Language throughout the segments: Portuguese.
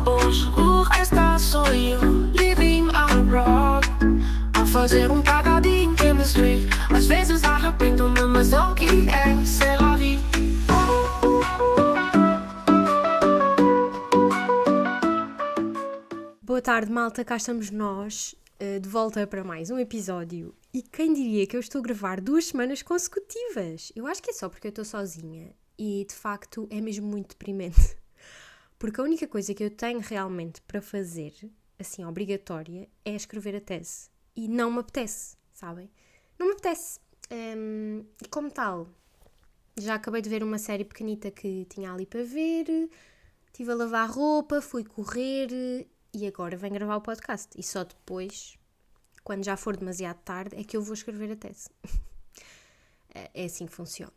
hoje, o resto sou eu. Living abroad, a fazer cada dia em chemistry. Às vezes arrependo-me, mas é o que é ser a vida. Boa tarde, malta, cá estamos nós, de volta para mais um episódio. E quem diria que eu estou a gravar 2 semanas consecutivas? Eu acho que é só porque eu estou sozinha e, de facto, é mesmo muito deprimente. Porque a única coisa que eu tenho realmente para fazer, assim, obrigatória, é escrever a tese. E não me apetece, sabem? Não me apetece. E como tal, já acabei de ver uma série pequenita que tinha ali para ver, estive a lavar roupa, fui correr e agora venho gravar o podcast. E só depois, quando já for demasiado tarde, é que eu vou escrever a tese. É assim que funciona.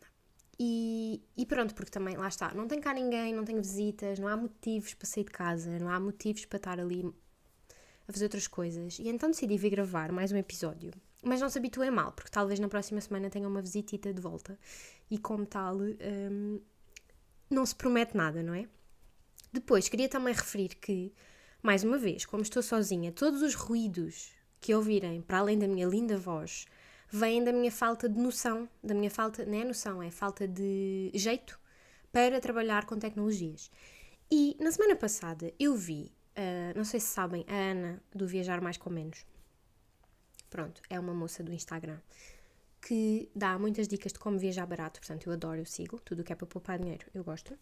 E pronto, porque também, lá está, não tem cá ninguém, não tenho visitas, não há motivos para sair de casa, não há motivos para estar ali a fazer outras coisas. E então decidi vir gravar mais um episódio. Mas não se habituem mal, porque talvez na próxima semana tenha uma visitita de volta. E como tal, não se promete nada, não é? Depois, queria também referir que, mais uma vez, como estou sozinha, todos os ruídos que ouvirem, para além da minha linda voz, vêm da minha falta de noção, da minha falta, não é noção, é falta de jeito para trabalhar com tecnologias. E na semana passada eu vi, não sei se sabem, a Ana do Viajar Mais com Menos. Pronto, é uma moça do Instagram que dá muitas dicas de como viajar barato, portanto eu adoro, eu sigo, tudo o que é para poupar dinheiro, eu gosto.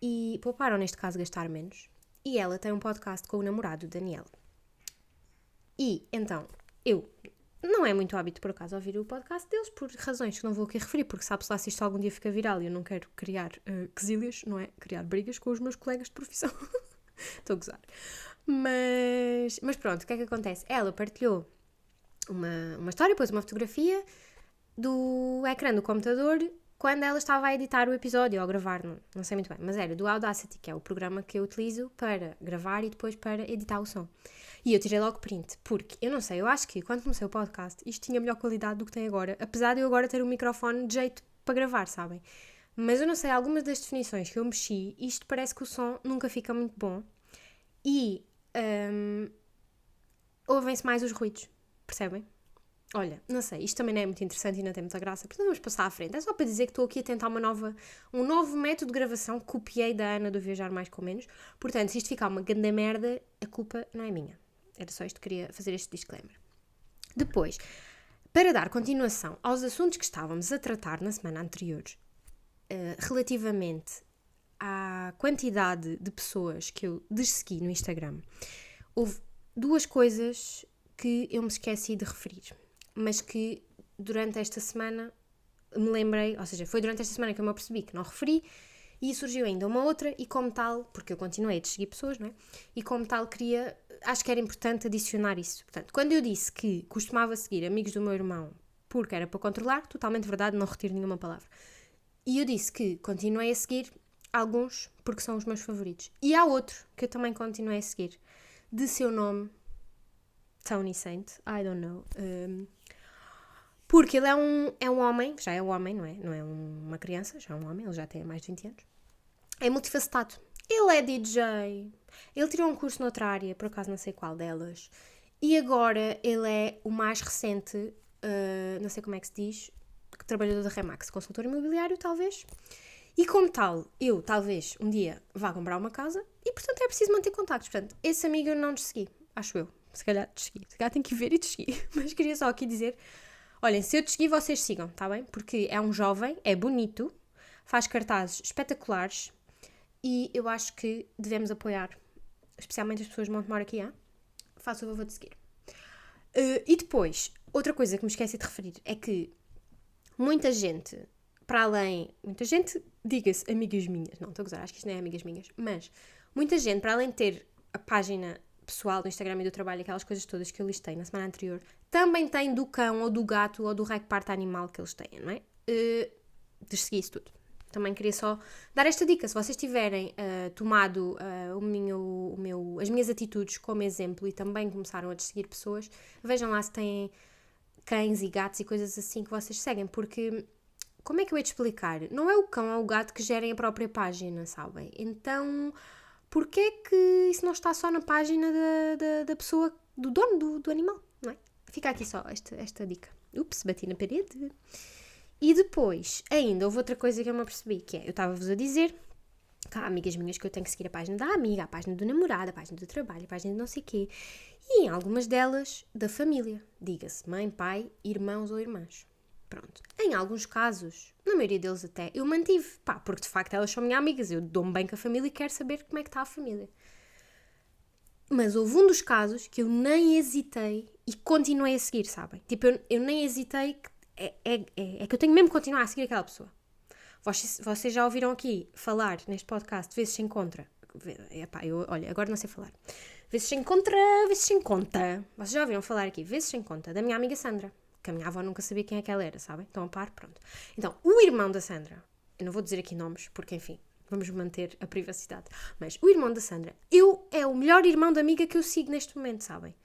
E poupar, ou neste caso gastar menos. E ela tem um podcast com o namorado, Daniel. E então, eu não é muito hábito por acaso ouvir o podcast deles, por razões que não vou aqui referir, porque sabe-se lá se isto algum dia fica viral e eu não quero criar quesílias, não é? Criar brigas com os meus colegas de profissão. Estou a gozar. Mas pronto, o que é que acontece? Ela partilhou uma história, pôs uma fotografia do ecrã do computador quando ela estava a editar o episódio, ou a gravar, não sei muito bem, mas era do Audacity, que é o programa que eu utilizo para gravar e depois para editar o som. E eu tirei logo print, porque, eu não sei, eu acho que quando comecei o podcast isto tinha melhor qualidade do que tem agora, apesar de eu agora ter um microfone de jeito para gravar, sabem? Mas eu não sei, algumas das definições que eu mexi, isto parece que o som nunca fica muito bom e ouvem-se mais os ruídos, percebem? Olha, não sei, isto também não é muito interessante e não tem muita graça, portanto vamos passar à frente. É só para dizer que estou aqui a tentar um novo método de gravação que copiei da Ana do Viajar Mais com Menos. Portanto, se isto ficar uma grande merda, a culpa não é minha. Era só isto que queria fazer este disclaimer. Depois, para dar continuação aos assuntos que estávamos a tratar na semana anterior, relativamente à quantidade de pessoas que eu dessegui no Instagram, houve 2 coisas que eu me esqueci de referir, mas que durante esta semana me lembrei, ou seja, foi durante esta semana que eu me apercebi que não referi e surgiu ainda uma outra e como tal, porque eu continuei a seguir pessoas, não é? E como tal acho que era importante adicionar isso. Portanto, quando eu disse que costumava seguir amigos do meu irmão porque era para controlar, totalmente verdade, não retiro nenhuma palavra. E eu disse que continuei a seguir alguns porque são os meus favoritos. E há outro que eu também continuei a seguir, de seu nome Tony Saint, I don't know. Porque ele é um homem, já é um homem, não é? Não é uma criança, já é um homem, ele já tem mais de 20 anos. É multifacetado. Ele é DJ, ele tirou um curso noutra área, por acaso não sei qual delas, e agora ele é o mais recente, não sei como é que se diz, trabalhador da Remax, consultor imobiliário, talvez. E como tal, eu talvez um dia vá comprar uma casa e, portanto, é preciso manter contactos. Portanto, esse amigo eu não dessegui, acho eu. Se calhar dessegui. Se calhar tenho que ver e dessegui. Mas queria só aqui dizer, olhem, se eu dessegui, vocês sigam, está bem? Porque é um jovem, é bonito, faz cartazes espetaculares e eu acho que devemos apoiar, especialmente as pessoas de Montemor aqui, faço o favor de seguir. E depois, outra coisa que me esqueci de referir é que muita gente, diga-se amigas minhas, não estou a gozar, acho que isto não é amigas minhas, mas muita gente, para além de ter a página pessoal do Instagram e do trabalho, aquelas coisas todas que eu listei na semana anterior, também tem do cão ou do gato ou do raio que parte animal que eles têm, não é? Dessegui isso tudo. Também queria só dar esta dica, se vocês tiverem tomado as minhas atitudes como exemplo e também começaram a desseguir pessoas, vejam lá se têm cães e gatos e coisas assim que vocês seguem, porque como é que eu ia te explicar? Não é o cão ou o gato que gerem a própria página, sabem? Então Porquê é que isso não está só na página da pessoa, do dono do animal, não é? Fica aqui só esta dica. Ups, bati na parede. E depois, ainda houve outra coisa que eu me apercebi, que é, eu estava-vos a dizer que há amigas minhas que eu tenho que seguir a página da amiga, a página do namorado, a página do trabalho, a página de não sei o quê. E em algumas delas, da família. Diga-se mãe, pai, irmãos ou irmãs. Pronto. Em alguns casos, na maioria deles até, eu mantive. Porque de facto elas são minhas amigas, eu dou-me bem com a família e quero saber como é que está a família. Mas houve um dos casos que eu nem hesitei e continuei a seguir, sabem? Tipo, eu nem hesitei, é que eu tenho mesmo que continuar a seguir aquela pessoa. Vocês já ouviram aqui falar neste podcast, vezes se encontra. Olha, agora não sei falar. Vezes se encontra. Vocês já ouviram falar aqui, vezes se encontra, da minha amiga Sandra. Que a minha avó nunca sabia quem é que ela era, sabem? Estão a par? Pronto. Então, o irmão da Sandra, eu não vou dizer aqui nomes, porque enfim, vamos manter a privacidade. Mas o irmão da Sandra, é o melhor irmão da amiga que eu sigo neste momento, sabem?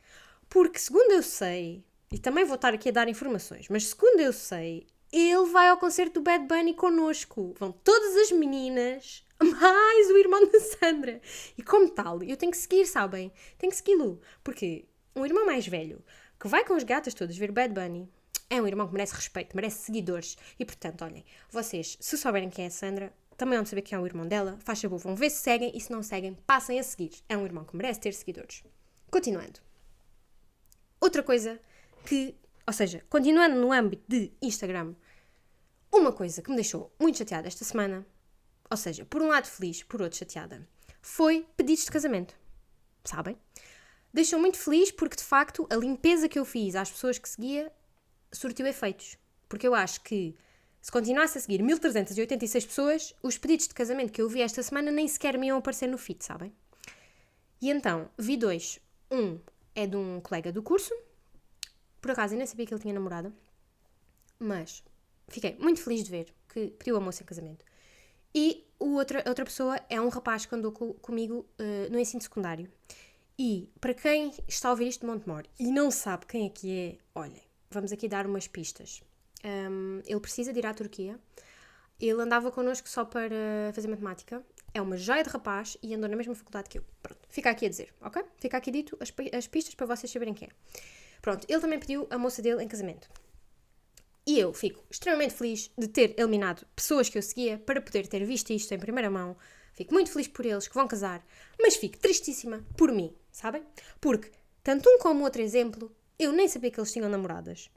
Porque segundo eu sei, e também vou estar aqui a dar informações, mas segundo eu sei, ele vai ao concerto do Bad Bunny connosco. Vão todas as meninas, mais o irmão da Sandra. E como tal, eu tenho que seguir, sabem? Tenho que segui-lo. Porque um irmão mais velho, que vai com as gatas todas ver Bad Bunny, é um irmão que merece respeito, merece seguidores. E portanto, olhem, vocês, se souberem quem é a Sandra, também vão saber quem é o irmão dela, faz favor, vão ver se seguem, e se não seguem, passem a seguir. É um irmão que merece ter seguidores. Continuando. Outra coisa que, ou seja, continuando no âmbito de Instagram, uma coisa que me deixou muito chateada esta semana, ou seja, por um lado feliz, por outro chateada, foi pedidos de casamento. Sabem? Deixou muito feliz porque, de facto, a limpeza que eu fiz às pessoas que seguia surtiu efeitos. Porque eu acho que, se continuasse a seguir 1386 pessoas, os pedidos de casamento que eu vi esta semana nem sequer me iam aparecer no feed, sabem? E então, vi dois. Um é de um colega do curso. Por acaso, eu nem sabia que ele tinha namorada. Mas fiquei muito feliz de ver que pediu a moça em casamento. E outra pessoa é um rapaz que andou comigo no ensino secundário. E, para quem está a ouvir isto de Montemor e não sabe quem é que é, olhem, vamos aqui dar umas pistas. Ele precisa de ir à Turquia. Ele andava connosco só para fazer matemática. É uma joia de rapaz e andou na mesma faculdade que eu. Pronto, fica aqui a dizer, ok? Fica aqui dito as pistas para vocês saberem quem é. Pronto, ele também pediu a moça dele em casamento. E eu fico extremamente feliz de ter eliminado pessoas que eu seguia para poder ter visto isto em primeira mão. Fico muito feliz por eles que vão casar, mas fico tristíssima por mim, sabem? Porque, tanto um como o outro exemplo, eu nem sabia que eles tinham namoradas.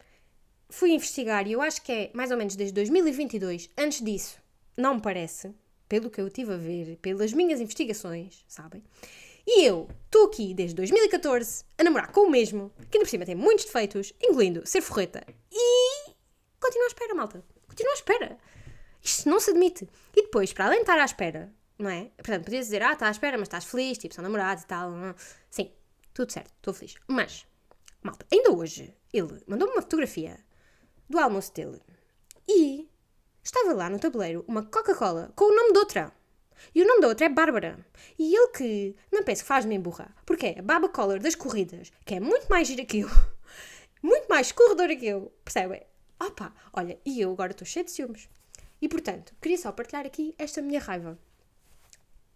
Fui investigar e eu acho que é mais ou menos desde 2022. Antes disso, não me parece, pelo que eu estive a ver, pelas minhas investigações, sabem? E eu estou aqui desde 2014 a namorar com o mesmo, que ainda por cima tem muitos defeitos, incluindo ser forreta. E continuo à espera, malta. Continuo à espera. Isto não se admite. E depois, para além de estar à espera, não é? Portanto, podias dizer, está à espera, mas estás feliz, tipo, são namorados e tal. Sim, tudo certo, estou feliz. Mas, malta, ainda hoje, ele mandou-me uma fotografia do almoço dele e estava lá no tabuleiro uma Coca-Cola com o nome de outra. E o nome da outra é Bárbara. E ele que, não penso que faz-me emburrar, porque é a Baba Collar das corridas, que é muito mais gira que eu, muito mais corredora que eu, percebem? Opa, olha, e eu agora estou cheia de ciúmes. E, portanto, queria só partilhar aqui esta minha raiva.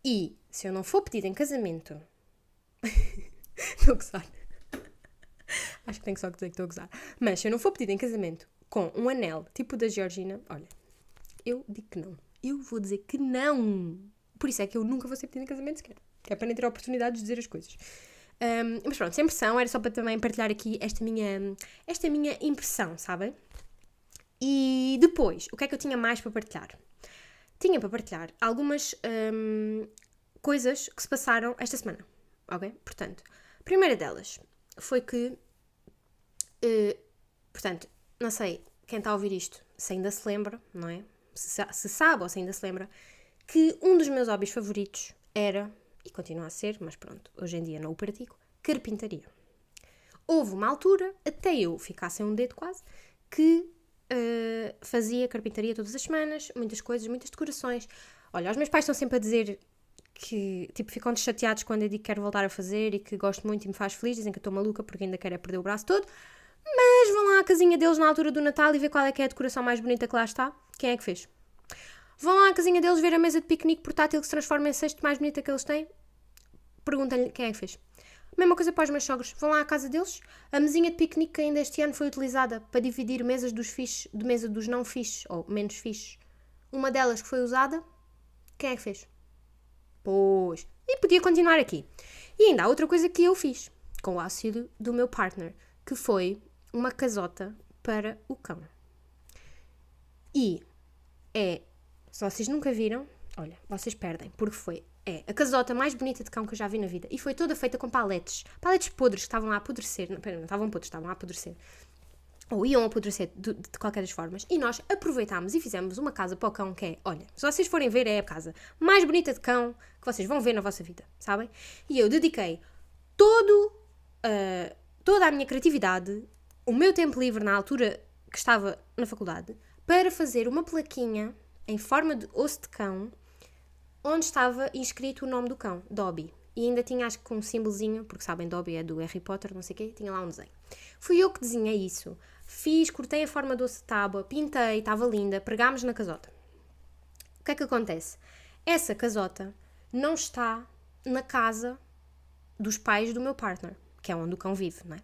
E, se eu não for pedida em casamento... Estou a gozar. Acho que tenho só que dizer que estou a gozar. Mas, se eu não for pedida em casamento com um anel tipo da Georgina, olha, eu digo que não. Eu vou dizer que não. Por isso é que eu nunca vou ser pedida em casamento sequer. Que é para nem ter a oportunidade de dizer as coisas. Mas pronto, sem pressão, era só para também partilhar aqui esta minha impressão, sabem? E depois, o que é que eu tinha mais para partilhar? Tinha para partilhar algumas coisas que se passaram esta semana, ok? Portanto, a primeira delas foi que, portanto, não sei quem está a ouvir isto, se ainda se lembra, não é? Se sabe ou se ainda se lembra, que um dos meus hobbies favoritos era, e continua a ser, mas pronto, hoje em dia não o pratico, carpintaria. Houve uma altura, até eu ficar sem um dedo quase, que fazia carpintaria todas as semanas, muitas coisas, muitas decorações. Olha, os meus pais estão sempre a dizer que, tipo, ficam chateados quando eu digo que quero voltar a fazer e que gosto muito e me faz feliz, dizem que eu estou maluca porque ainda quero perder o braço todo, mas vão lá à casinha deles na altura do Natal e ver qual é que é a decoração mais bonita que lá está. Quem é que fez? Vão lá à casinha deles ver a mesa de piquenique portátil que se transforma em cesto mais bonita que eles têm. Perguntem-lhe quem é que fez. Mesma coisa para os meus sogros. Vão lá à casa deles. A mesinha de piquenique que ainda este ano foi utilizada para dividir mesas dos fixes de mesa dos não fixes, ou menos fixes. Uma delas que foi usada, quem é que fez? Pois. E podia continuar aqui. E ainda há outra coisa que eu fiz, com o auxílio do meu partner, que foi uma casota para o cão. E se vocês nunca viram, olha, vocês perdem, porque é a casota mais bonita de cão que eu já vi na vida. E foi toda feita com paletes podres que estavam a apodrecer. Não estavam podres, estavam a apodrecer. Ou iam apodrecer de qualquer das formas. E nós aproveitámos e fizemos uma casa para o cão que olha, se vocês forem ver, é a casa mais bonita de cão que vocês vão ver na vossa vida, sabem? E eu dediquei toda a minha criatividade, o meu tempo livre na altura que estava na faculdade, para fazer uma plaquinha em forma de osso de cão, onde estava inscrito o nome do cão, Dobby. E ainda tinha, acho que um símbolozinho, porque sabem, Dobby é do Harry Potter, não sei o quê, tinha lá um desenho. Fui eu que desenhei isso. Cortei a forma do osso de tábua, pintei, estava linda, pregámos na casota. O que é que acontece? Essa casota não está na casa dos pais do meu partner, que é onde o cão vive, não é?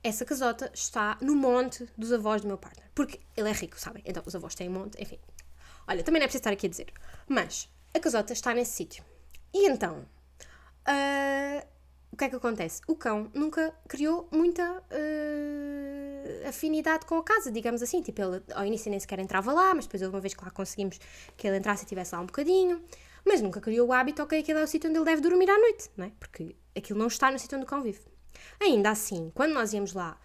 Essa casota está no monte dos avós do meu partner. Porque ele é rico, sabem? Então os avós têm monte, enfim. Olha, também não é preciso estar aqui a dizer. Mas a casota está nesse sítio. E então, o que é que acontece? O cão nunca criou muita afinidade com a casa, digamos assim. Tipo, ele ao início nem sequer entrava lá, mas depois houve uma vez que lá conseguimos que ele entrasse e estivesse lá um bocadinho. Mas nunca criou o hábito, ok, aquele é o sítio onde ele deve dormir à noite, não é? Porque aquilo não está no sítio onde o cão vive. Ainda assim, quando nós íamos lá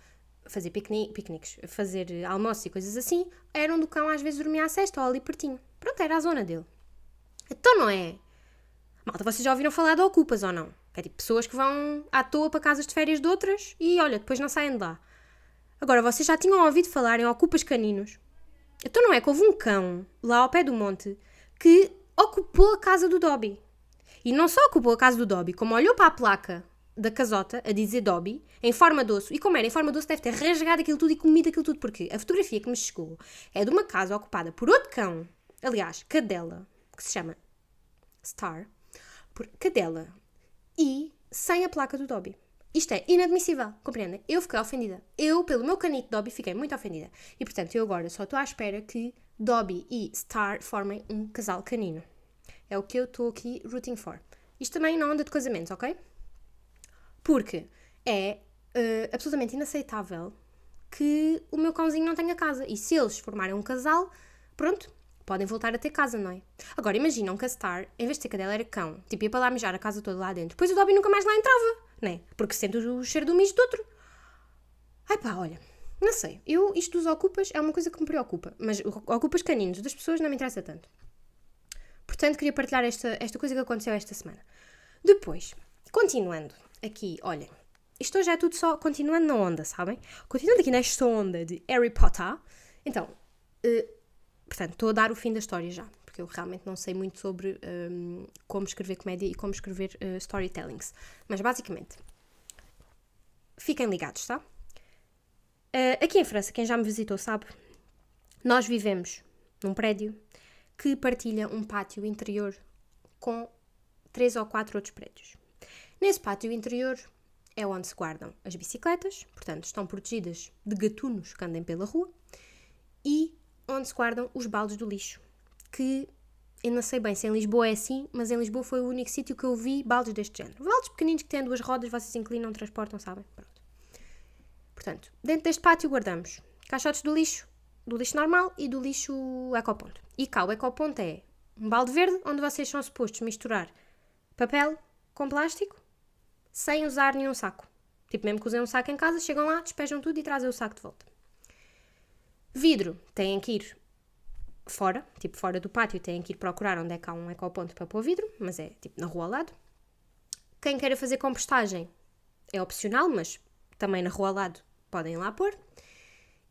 fazer piqueniques, fazer almoços e coisas assim, era onde o cão às vezes dormia à sesta ou ali pertinho. Pronto, era a zona dele. Então não é? Malta, vocês já ouviram falar de ocupas ou não? Que é tipo pessoas que vão à toa para casas de férias de outras e olha, depois não saem de lá. Agora, vocês já tinham ouvido falar em ocupas caninos? Então não é que houve um cão lá ao pé do monte que ocupou a casa do Dobby. E não só ocupou a casa do Dobby, como olhou para a placa da casota a dizer Dobby, em forma de osso, e como era em forma de osso deve ter rasgado aquilo tudo e comido aquilo tudo, porque a fotografia que me chegou é de uma casa ocupada por outro cão, aliás, cadela, que se chama Star, por cadela, e sem a placa do Dobby. Isto é inadmissível, compreendem? Eu fiquei ofendida. Eu, pelo meu canito Dobby, fiquei muito ofendida. E, portanto, eu agora só estou à espera que Dobby e Star formem um casal canino. É o que eu estou aqui rooting for. Isto também não anda de casamentos, ok? Porque é absolutamente inaceitável que o meu cãozinho não tenha casa. E se eles formarem um casal, pronto, podem voltar a ter casa, não é? Agora, imaginam que a Star, em vez de ter cadela, era cão. Tipo, ia para lá mijar a casa toda lá dentro. Depois o Dobby nunca mais lá entrava, não é? Porque sente o cheiro do mijo do outro. Ai pá, olha, não sei. Isto dos ocupas é uma coisa que me preocupa. Mas ocupas caninos das pessoas não me interessa tanto. Portanto, queria partilhar esta coisa que aconteceu esta semana. Depois, continuando aqui, olhem, isto hoje é tudo só continuando na onda, sabem? Continuando aqui nesta onda de Harry Potter. Então, portanto, estou a dar o fim da história já, porque eu realmente não sei muito sobre como escrever comédia e como escrever storytellings. Mas, basicamente, fiquem ligados, tá? Aqui em França, quem já me visitou sabe, nós vivemos num prédio que partilha um pátio interior com 3 ou 4 outros prédios. Nesse pátio interior é onde se guardam as bicicletas, portanto estão protegidas de gatunos que andem pela rua, e onde se guardam os baldes do lixo, que eu não sei bem se em Lisboa é assim, mas em Lisboa foi o único sítio que eu vi baldes deste género. Baldes pequeninos que têm 2 rodas, vocês inclinam, transportam, sabem? Pronto. Portanto, dentro deste pátio guardamos caixotes do lixo normal e do lixo ecoponto. E cá o ecoponto é um balde verde onde vocês são supostos misturar papel com plástico sem usar nenhum saco. Tipo, mesmo que usem um saco em casa, chegam lá, despejam tudo e trazem o saco de volta. Vidro, têm que ir fora, tipo fora do pátio, têm que ir procurar onde é que há um ecoponto para pôr vidro, mas é tipo na rua ao lado. Quem queira fazer compostagem é opcional, mas também na rua ao lado podem ir lá pôr.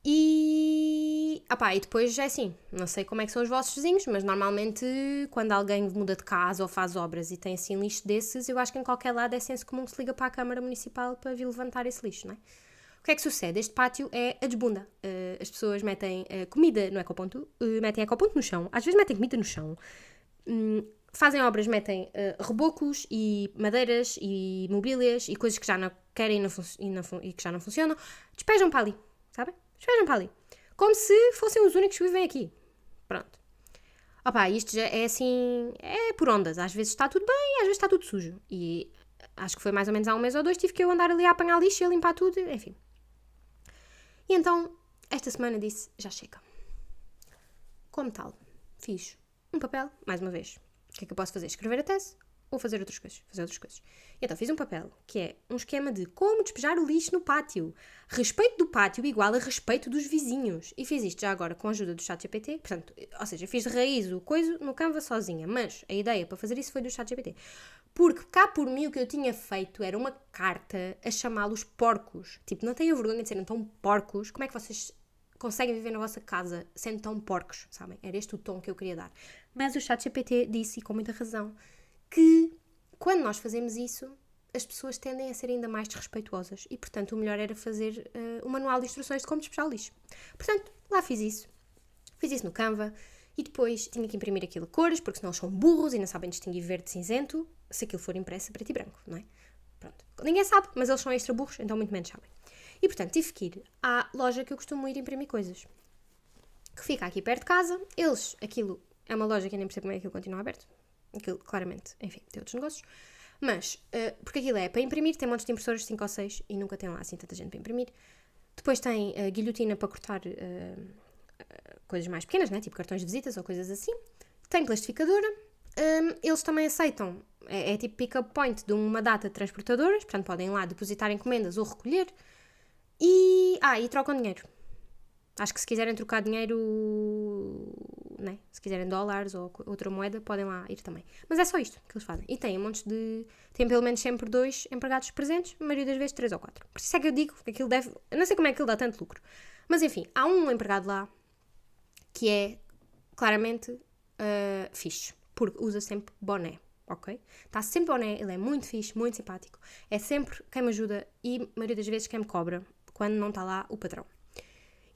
E depois é assim, não sei como é que são os vossos vizinhos, mas normalmente quando alguém muda de casa ou faz obras e tem assim lixo desses, eu acho que em qualquer lado é senso comum que se liga para a Câmara Municipal para vir levantar esse lixo, não é? O que é que sucede? Este pátio é a desbunda. As pessoas metem comida no ecoponto, metem ecoponto no chão, às vezes metem comida no chão, fazem obras, metem rebocos e madeiras e mobílias e coisas que já não querem e que já não funcionam, despejam para ali, sabem? Despejam para ali. Como se fossem os únicos que vivem aqui. Pronto. Opa, isto já é assim, é por ondas. Às vezes está tudo bem, às vezes está tudo sujo. E acho que foi mais ou menos há 1 mês ou 2, tive que eu andar ali a apanhar lixo e a limpar tudo, enfim. E então, esta semana disse, já chega. Como tal, fiz um papel, mais uma vez. O que é que eu posso fazer? Escrever a tese ou fazer outras coisas? E então fiz um papel, que é um esquema de como despejar o lixo no pátio. Respeito do pátio igual a respeito dos vizinhos. E fiz isto já agora com a ajuda do ChatGPT. Portanto, ou seja, fiz de raiz o coisa no Canva sozinha. Mas a ideia para fazer isso foi do ChatGPT. Porque cá por mim o que eu tinha feito era uma carta a chamá-los porcos. Tipo, não tenham vergonha de serem tão porcos. Como é que vocês conseguem viver na vossa casa sendo tão porcos, sabem? Era este o tom que eu queria dar. Mas o ChatGPT disse, e com muita razão, que quando nós fazemos isso, as pessoas tendem a ser ainda mais desrespeituosas. E, portanto, o melhor era fazer um manual de instruções de como despejar o lixo. Portanto, lá fiz isso. Fiz isso no Canva. E depois tinha que imprimir aquilo a cores, porque senão eles são burros e não sabem distinguir verde de cinzento, se aquilo for impresso a preto e branco, não é? Pronto. Ninguém sabe, mas eles são extra burros, então muito menos sabem. E, portanto, tive que ir à loja que eu costumo ir imprimir coisas. Que fica aqui perto de casa. Aquilo é uma loja que eu nem percebo como é que aquilo continua aberto. Aquilo, claramente, enfim, tem outros negócios. Mas, porque aquilo é para imprimir, tem montes de impressoras, 5 ou 6, e nunca tem lá assim tanta gente para imprimir. Depois tem guilhotina para cortar coisas mais pequenas, né? Tipo cartões de visitas ou coisas assim. Tem plastificadora. Eles também aceitam, é tipo pick-up point de uma data de transportadoras, portanto podem ir lá depositar encomendas ou recolher. E trocam dinheiro. Acho que se quiserem trocar dinheiro, né? Se quiserem dólares ou outra moeda, podem lá ir também. Mas é só isto que eles fazem. E têm tem pelo menos sempre 2 empregados presentes, a maioria das vezes 3 ou 4. Por isso é que eu digo que aquilo deve... Eu não sei como é que aquilo dá tanto lucro. Mas enfim, há um empregado lá que é claramente fixe. Porque usa sempre boné, ok? Está sempre boné, ele é muito fixe, muito simpático. É sempre quem me ajuda e a maioria das vezes quem me cobra quando não está lá o patrão.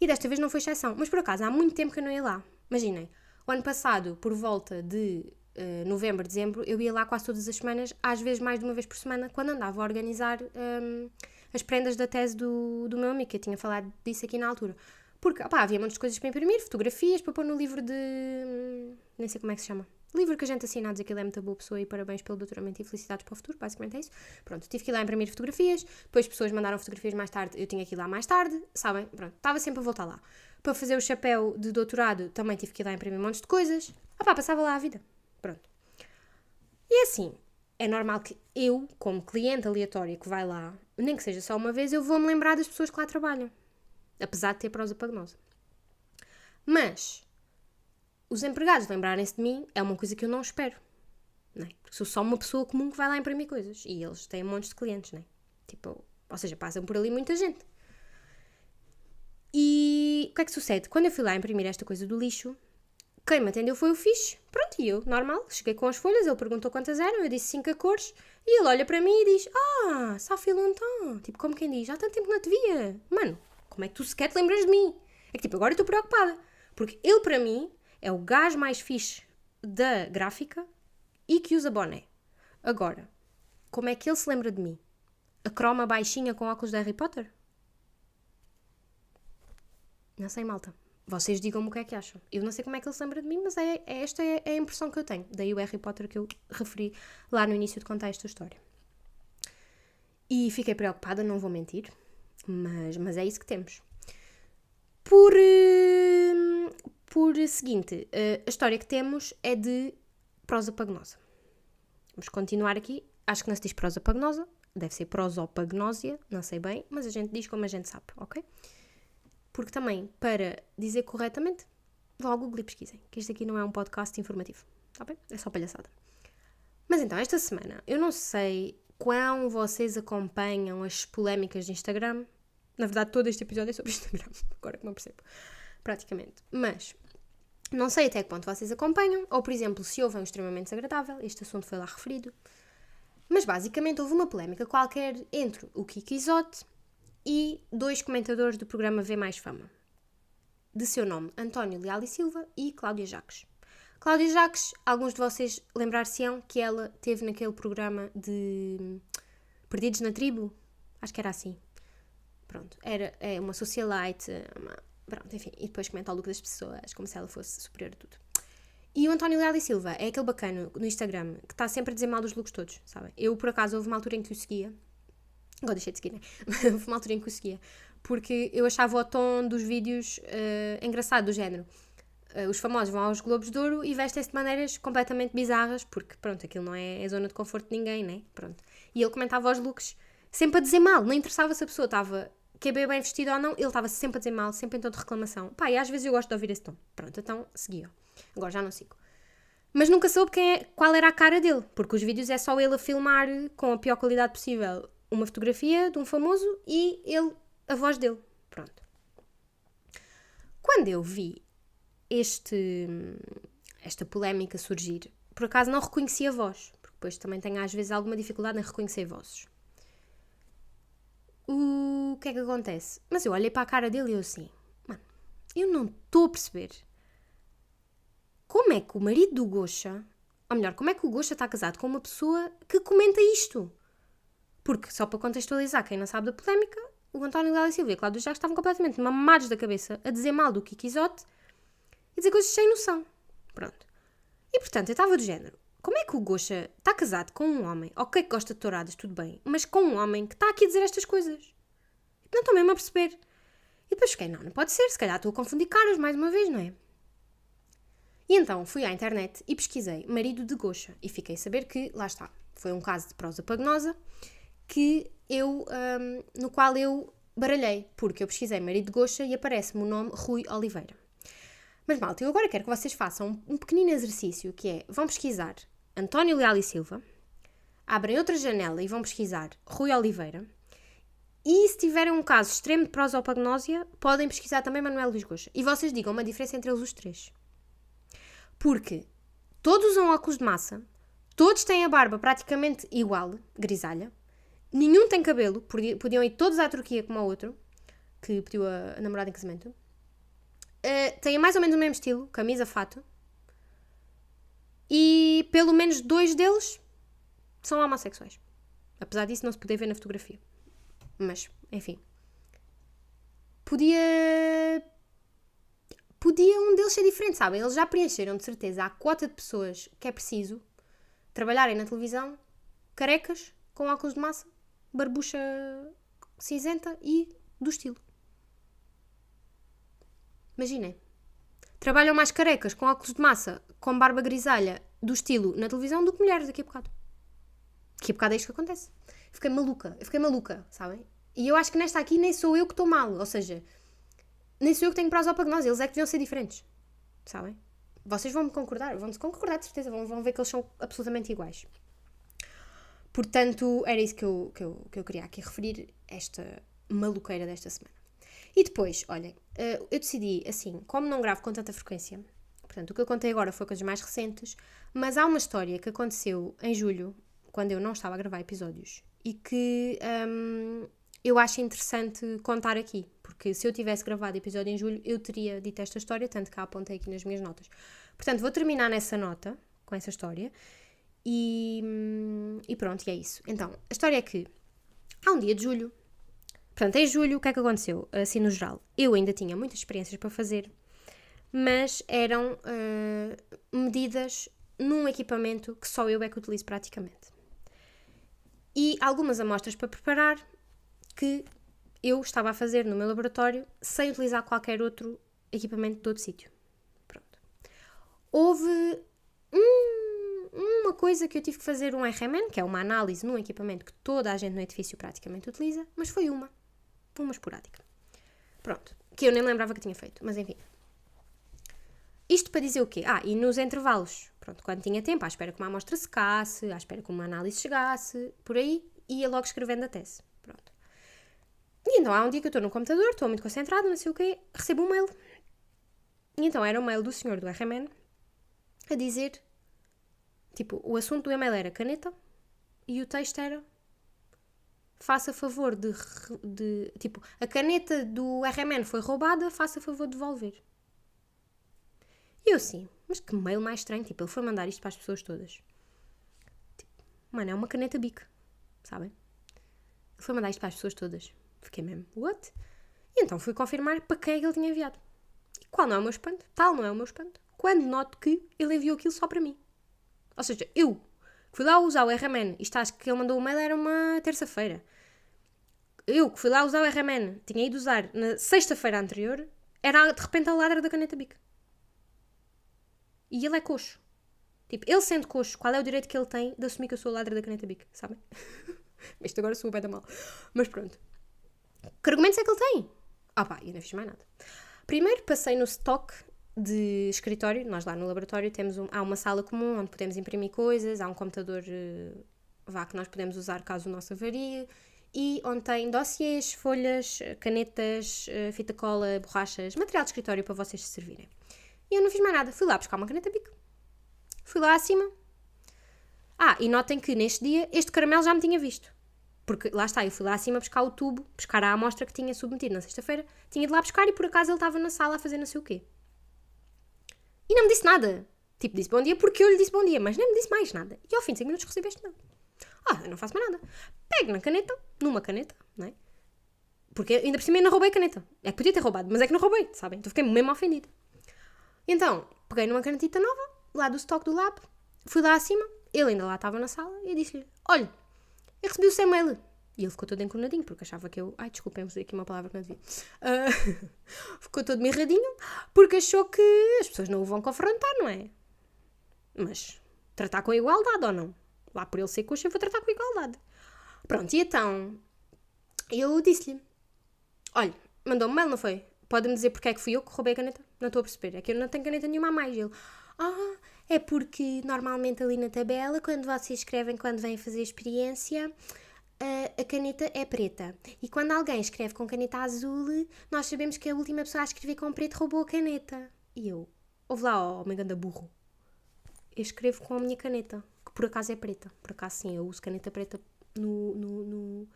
E desta vez não foi exceção. Mas por acaso, há muito tempo que eu não ia lá. Imaginem, o ano passado, por volta de novembro, dezembro, eu ia lá quase todas as semanas, às vezes mais de uma vez por semana, quando andava a organizar as prendas da tese do meu amigo, que eu tinha falado disso aqui na altura. Porque, havia muitas coisas para imprimir, fotografias, para pôr no livro de... nem sei como é que se chama. Livro que a gente assina a dizer que ele é muito boa pessoa e parabéns pelo doutoramento e felicidades para o futuro, basicamente é isso. Pronto, tive que ir lá imprimir fotografias, depois pessoas mandaram fotografias mais tarde, eu tinha que ir lá mais tarde, sabem? Pronto, estava sempre a voltar lá. Para fazer o chapéu de doutorado também tive que ir lá imprimir um monte de coisas. Passava lá a vida. Pronto. E assim, é normal que eu, como cliente aleatória que vai lá, nem que seja só uma vez, eu vou-me lembrar das pessoas que lá trabalham. Apesar de ter prosa pagnosa. Mas... os empregados lembrarem-se de mim é uma coisa que eu não espero, não é? Porque sou só uma pessoa comum que vai lá imprimir coisas e eles têm montes de clientes, não é? Tipo, ou seja, passam por ali muita gente. E o que é que sucede? Quando eu fui lá imprimir esta coisa do lixo, quem me atendeu foi o fixe. Pronto, e eu, normal, cheguei com as folhas, ele perguntou quantas eram, eu disse 5 cores e ele olha para mim e diz: ça fait longtemps. Tipo, como quem diz, há tanto tempo que não te via. Mano, como é que tu sequer te lembras de mim? É que tipo, agora eu estou preocupada. Porque ele para mim é o gajo mais fixe da gráfica e que usa boné. Agora, como é que ele se lembra de mim? A croma baixinha com óculos de Harry Potter? Não sei, malta. Vocês digam-me o que é que acham. Eu não sei como é que ele se lembra de mim, mas esta é a impressão que eu tenho. Daí o Harry Potter que eu referi lá no início de contar esta história. E fiquei preocupada, não vou mentir, mas é isso que temos. Por seguinte, a história que temos é de prosa pagnosa. Vamos continuar aqui. Acho que não se diz prosa pagnosa, deve ser prosopagnósia, não sei bem, mas a gente diz como a gente sabe, ok? Porque também, para dizer corretamente, vão ao Google e pesquisem, que isto aqui não é um podcast informativo, tá bem? É só palhaçada. Mas então, esta semana, eu não sei quão vocês acompanham as polémicas de Instagram. Na verdade, todo este episódio é sobre Instagram, agora que não percebo, praticamente. Mas não sei até que ponto vocês acompanham, ou, por exemplo, se houve um extremamente desagradável, este assunto foi lá referido. Mas, basicamente, houve uma polémica qualquer entre o Kiko Isotte e 2 comentadores do programa V Mais Fama, de seu nome António Leal e Silva e Cláudia Jacques. Cláudia Jacques, alguns de vocês lembrar-se-ão que ela teve naquele programa de Perdidos na Tribo. Acho que era assim. Pronto, é uma socialite, pronto, enfim. E depois comenta o look das pessoas, como se ela fosse superior a tudo. E o António Leal e Silva é aquele bacano no Instagram que está sempre a dizer mal dos looks todos, sabem? Eu, por acaso, houve uma altura em que o seguia. Agora deixei de seguir, né? Houve uma altura em que o seguia. Porque eu achava o tom dos vídeos engraçado, do género. Os famosos vão aos Globos de Ouro e vestem-se de maneiras completamente bizarras, porque, pronto, aquilo não é a zona de conforto de ninguém, né? Pronto. E ele comentava os looks sempre a dizer mal, não interessava se a pessoa estava bem vestida ou não, ele estava sempre a dizer mal, sempre em tom de reclamação. Pá, e às vezes eu gosto de ouvir esse tom. Pronto, então seguia. Agora já não sigo. Mas nunca soube qual era a cara dele, porque os vídeos é só ele a filmar com a pior qualidade possível uma fotografia de um famoso e a voz dele. Pronto. Quando eu vi esta polémica surgir, por acaso não reconheci a voz, porque depois também tenho às vezes alguma dificuldade em reconhecer vozes. O que é que acontece? Mas eu olhei para a cara dele e eu assim, mano, eu não estou a perceber como é que o marido do Gosha, ou melhor, como é que o Gosha está casado com uma pessoa que comenta isto? Porque, só para contextualizar quem não sabe da polémica, o António Leal e Silva e a Cláudia Jacques estavam completamente mamados da cabeça a dizer mal do Kiki Isotte e dizer coisas sem noção. Pronto. E portanto, eu estava do género. Como é que o Gosha está casado com um homem, ok que gosta de touradas, tudo bem, mas com um homem que está aqui a dizer estas coisas? Não estou mesmo a perceber. E depois fiquei, não pode ser, se calhar estou a confundir caras mais uma vez, não é? E então fui à internet e pesquisei marido de Gosha e fiquei a saber que, lá está, foi um caso de prosa pagnosa no qual eu baralhei, porque eu pesquisei marido de Gosha e aparece-me o nome Rui Oliveira. Mas malta, eu agora quero que vocês façam um pequenino exercício, que é, vão pesquisar António Leal e Silva, abrem outra janela e vão pesquisar Rui Oliveira, e se tiverem um caso extremo de prosopagnosia, podem pesquisar também Manuel Luís Gosha. E vocês digam uma diferença entre eles os três. Porque todos usam óculos de massa, todos têm a barba praticamente igual, grisalha, nenhum tem cabelo, podiam ir todos à Turquia como ao outro, que pediu a namorada em casamento. Têm mais ou menos o mesmo estilo, camisa, fato. E pelo menos 2 deles são homossexuais. Apesar disso não se poder ver na fotografia. Mas, enfim. Podia um deles ser diferente, sabem? Eles já preencheram, de certeza, a quota de pessoas que é preciso trabalharem na televisão, carecas, com óculos de massa, barbucha cinzenta e do estilo. Imaginem. Trabalham mais carecas com óculos de massa, com barba grisalha, do estilo na televisão, do que mulheres daqui a bocado. Daqui a bocado é isto que acontece. Eu fiquei maluca, sabem? E eu acho que nesta aqui nem sou eu que estou mal, ou seja, nem sou eu que tenho prosopagnose, eles é que deviam ser diferentes, sabem? Vocês vão-me concordar, vão-se concordar de certeza, vão ver que eles são absolutamente iguais. Portanto, era isso que eu queria aqui referir, esta maluqueira desta semana. E depois, olhem, eu decidi, assim, como não gravo com tanta frequência, portanto, o que eu contei agora foi coisas mais recentes, mas há uma história que aconteceu em julho, quando eu não estava a gravar episódios, e que eu acho interessante contar aqui, porque se eu tivesse gravado episódio em julho, eu teria dito esta história, tanto que a apontei aqui nas minhas notas. Portanto, vou terminar nessa nota, com essa história, e pronto, e é isso. Então, a história é que há um dia de julho, portanto, em julho, o que é que aconteceu? Assim, no geral, eu ainda tinha muitas experiências para fazer, mas eram medidas num equipamento que só eu é que utilizo praticamente. E algumas amostras para preparar que eu estava a fazer no meu laboratório sem utilizar qualquer outro equipamento de outro sítio. Pronto. Houve uma coisa que eu tive que fazer um RMN, que é uma análise num equipamento que toda a gente no edifício praticamente utiliza, mas foi uma esporádica. Pronto. Que eu nem lembrava que tinha feito, mas enfim. Isto para dizer o quê? E nos intervalos, pronto, quando tinha tempo, à espera que uma amostra secasse, à espera que uma análise chegasse, por aí, ia logo escrevendo a tese. Pronto. E então há um dia que eu estou no computador, estou muito concentrada, não sei o quê, recebo um mail. E então era um mail do senhor do RMN a dizer, tipo, o assunto do e-mail era caneta e o texto era: faça favor de tipo, a caneta do RMN foi roubada, faça favor de devolver. E eu assim, mas que mail mais estranho, tipo, ele foi mandar isto para as pessoas todas. Tipo, mano, é uma caneta Bic, sabem? Ele foi mandar isto para as pessoas todas. Fiquei mesmo, what? E então fui confirmar para quem é que ele tinha enviado. E qual não é o meu espanto? Tal não é o meu espanto. Quando noto que ele enviou aquilo só para mim. Ou seja, eu fui lá usar o RMN, isto acho que ele mandou o mail era uma terça-feira. Eu que fui lá usar o RMN, tinha ido usar na sexta-feira anterior, era de repente a ladra da caneta Bic. E ele é coxo. Tipo, ele sendo coxo, qual é o direito que ele tem de assumir que eu sou a ladra da caneta Bic, sabem? Isto agora sou o pé da mal. Mas pronto. Que argumentos é que ele tem? Ah pá, eu não fiz mais nada. Primeiro passei no stock de escritório. Nós lá no laboratório temos há uma sala comum onde podemos imprimir coisas, há um computador que nós podemos usar caso o nosso avarie, e onde tem dossiês, folhas, canetas, fita cola, borrachas, material de escritório para vocês se servirem. E eu não fiz mais nada, fui lá buscar uma caneta Bic. Fui lá acima. E notem que neste dia este caramelo já me tinha visto. Porque lá está, eu fui lá acima buscar o tubo, buscar a amostra que tinha submetido na sexta-feira, tinha de lá buscar e por acaso ele estava na sala a fazer não sei o quê. E não me disse nada. Tipo, disse bom dia porque eu lhe disse bom dia, mas nem me disse mais nada. E ao fim de 5 minutos recebi este não. Eu não faço mais nada. Pego numa caneta, não é? Porque ainda por cima eu não roubei a caneta. É que podia ter roubado, mas é que não roubei, sabem? Então fiquei mesmo ofendida. Então, peguei numa canetita nova, lá do stock do lab, fui lá acima, ele ainda lá estava na sala e disse-lhe, olha, eu recebi o seu mail. E ele ficou todo encornadinho, porque achava que eu... desculpem, usei aqui uma palavra que não devia. Ficou todo mirradinho, porque achou que as pessoas não o vão confrontar, não é? Mas tratar com igualdade ou não? Lá por ele ser coxa, eu vou tratar com igualdade. Pronto, e então eu disse-lhe, olha, mandou-me mail, não foi? Pode-me dizer porque é que fui eu que roubei a caneta? Não estou a perceber, é que eu não tenho caneta nenhuma a mais. E ele, é porque normalmente ali na tabela, quando vocês escrevem quando vêm fazer experiência, a caneta é preta. E quando alguém escreve com caneta azul, nós sabemos que a última pessoa a escrever com preto roubou a caneta. E eu, ouve lá, meu ganda burro. Eu escrevo com a minha caneta, que por acaso é preta. Por acaso sim, eu uso caneta preta no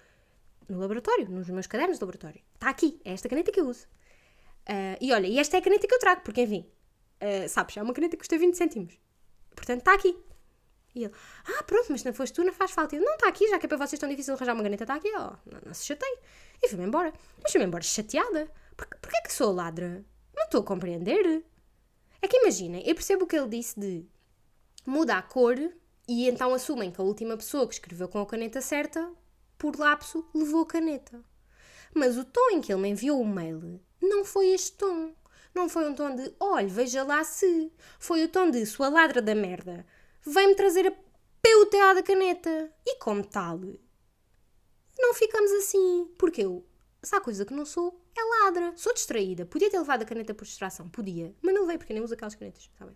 laboratório, nos meus cadernos de laboratório. Está aqui, é esta caneta que eu uso. E olha, e esta é a caneta que eu trago, porque enfim, sabes, é uma caneta que custa 20 cêntimos. Portanto, está aqui. E ele, pronto, mas se não foste tu, não faz falta. Eu, não, está aqui, já que é para vocês tão difícil arranjar uma caneta, está aqui, não se chateie. E fui-me embora. Mas fui-me embora chateada. Porquê é que sou ladra? Não estou a compreender. É que imaginem, eu percebo o que ele disse de muda a cor e então assumem que a última pessoa que escreveu com a caneta certa, por lapso, levou a caneta. Mas o tom em que ele me enviou o mail não foi este tom. Não foi um tom de, olha, veja lá se. Foi o tom de, sua ladra da merda, vem-me trazer a PUTA da caneta. E como tal, não ficamos assim. Porque eu, se há coisa que não sou, é ladra. Sou distraída. Podia ter levado a caneta por distração. Podia. Mas não levei porque eu nem uso aquelas canetas, sabem?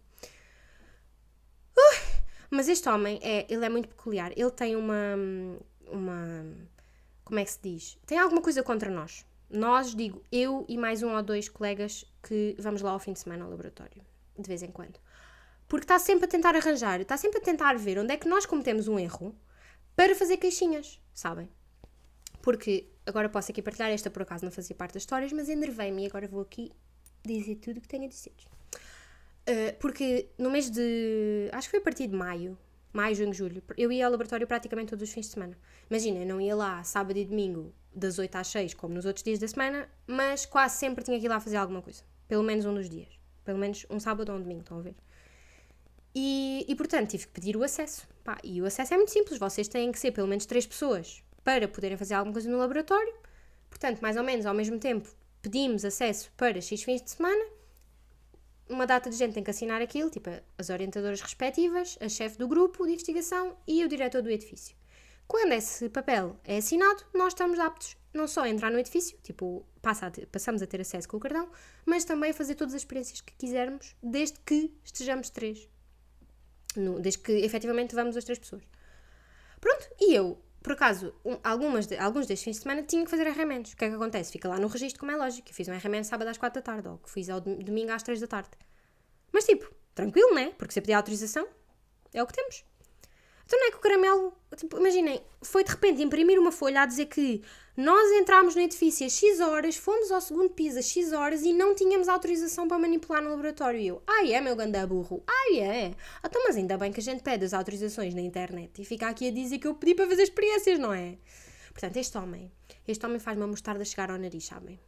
Mas este homem, ele é muito peculiar. Ele tem uma... Como é que se diz? Tem alguma coisa contra nós. Nós, digo, eu e mais 1 ou 2 colegas que vamos lá ao fim de semana ao laboratório. De vez em quando. Porque está sempre a tentar arranjar, está sempre a tentar ver onde é que nós cometemos um erro para fazer queixinhas, sabem? Porque, agora posso aqui partilhar, esta por acaso não fazia parte das histórias, mas enervei-me e agora vou aqui dizer tudo o que tenho a dizer. Porque no mês de... acho que foi a partir de maio, junho, julho, eu ia ao laboratório praticamente todos os fins de semana. Imagina, eu não ia lá sábado e domingo das 8 às 6, como nos outros dias da semana, mas quase sempre tinha que ir lá fazer alguma coisa. Pelo menos um dos dias. Pelo menos um sábado ou um domingo, estão a ver? E portanto, tive que pedir o acesso. E o acesso é muito simples. Vocês têm que ser pelo menos 3 pessoas para poderem fazer alguma coisa no laboratório. Portanto, mais ou menos ao mesmo tempo, pedimos acesso para X fins de semana. Uma data de gente tem que assinar aquilo, tipo as orientadoras respectivas, a chefe do grupo de investigação e o diretor do edifício. Quando esse papel é assinado, nós estamos aptos não só a entrar no edifício, tipo, passamos a ter acesso com o cartão, mas também a fazer todas as experiências que quisermos, desde que estejamos 3. Desde que efetivamente vamos as 3 pessoas. Pronto, e eu, por acaso, alguns destes fins de semana tinha que fazer RMNs. O que é que acontece? Fica lá no registro, como é lógico. Eu fiz um RMN sábado às 4 da tarde, ou que fiz ao domingo às 3 da tarde. Mas tipo, tranquilo, né? Porque se eu pedir autorização, é o que temos. Então não é que o caramelo, tipo, imaginem, foi de repente imprimir uma folha a dizer que nós entrámos no edifício às X horas, fomos ao segundo piso às X horas e não tínhamos autorização para manipular no laboratório. E eu, meu ganda burro, Então, mas ainda bem que a gente pede as autorizações na internet e fica aqui a dizer que eu pedi para fazer experiências, não é? Portanto, este homem faz uma mostarda chegar ao nariz, sabem?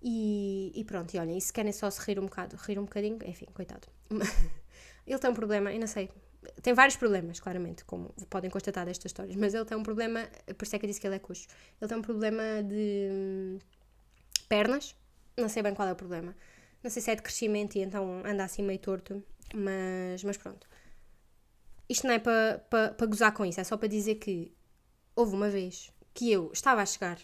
E pronto, e olhem, e se querem só se rir um bocadinho, enfim, coitado. Ele tem um problema, eu não sei, tem vários problemas, claramente, como podem constatar destas histórias, mas ele tem um problema, por isso é que eu disse que ele é coxo. Ele tem um problema de pernas, não sei bem qual é o problema. Não sei se é de crescimento e então anda assim meio torto, mas pronto. Isto não é para gozar com isso, é só para dizer que houve uma vez que eu estava a chegar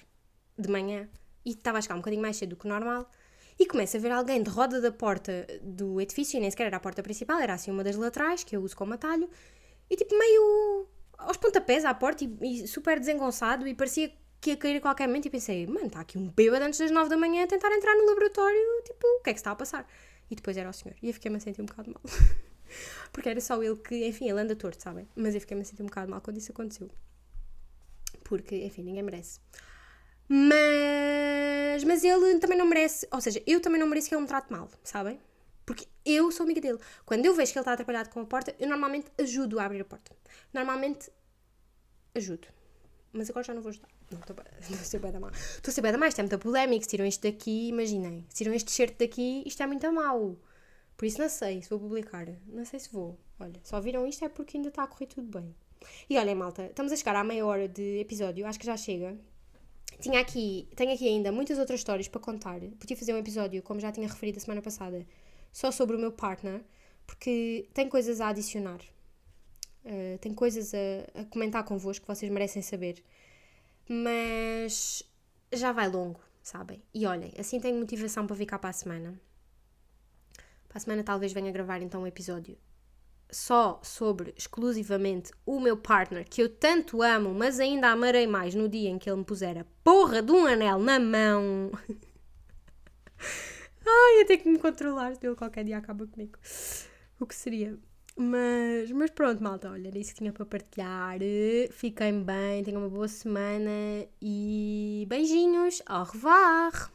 de manhã e estava a chegar um bocadinho mais cedo do que normal e começo a ver alguém de roda da porta do edifício, e nem sequer era a porta principal, era assim uma das laterais, que eu uso como atalho, e tipo meio aos pontapés à porta e super desengonçado, e parecia que ia cair a qualquer momento, e pensei, mano, está aqui um bêbado antes das 9 da manhã a tentar entrar no laboratório, tipo, o que é que se está a passar? E depois era o senhor, e eu fiquei-me a sentir um bocado mal. Porque era só ele que, enfim, ele anda torto, sabem? Mas eu fiquei-me a sentir um bocado mal quando isso aconteceu. Porque, enfim, ninguém merece. Mas ele também não merece, ou seja, eu também não mereço que ele me trate mal, sabem? Porque eu sou amiga dele. Quando eu vejo que ele está atrapalhado com a porta, eu normalmente ajudo a abrir a porta. Normalmente ajudo. Mas agora já não vou ajudar. Não, estou a ser bem da má. Estou a ser bem da má, isto é muito polémico. Se tiram isto daqui, imaginem. Se tiram este t-shirt daqui, isto é muito mau. Por isso não sei se vou publicar. Não sei se vou. Olha, só viram isto é porque ainda está a correr tudo bem. E olhem, malta, estamos a chegar à meia hora de episódio. Acho que já chega. Tenho aqui ainda muitas outras histórias para contar. Podia fazer um episódio, como já tinha referido a semana passada, só sobre o meu partner, porque tem coisas a adicionar. Tem coisas a comentar convosco que vocês merecem saber. Mas já vai longo, sabem? E olhem, assim tenho motivação para ficar para a semana. Para a semana talvez venha gravar então um episódio só sobre, exclusivamente, o meu partner, que eu tanto amo, mas ainda amarei mais no dia em que ele me puser a porra de um anel na mão. Ai, eu tenho que me controlar, se ele qualquer dia acaba comigo. O que seria? Mas pronto, malta, olha, era isso que tinha para partilhar. Fiquem bem, tenham uma boa semana e beijinhos, au revoir!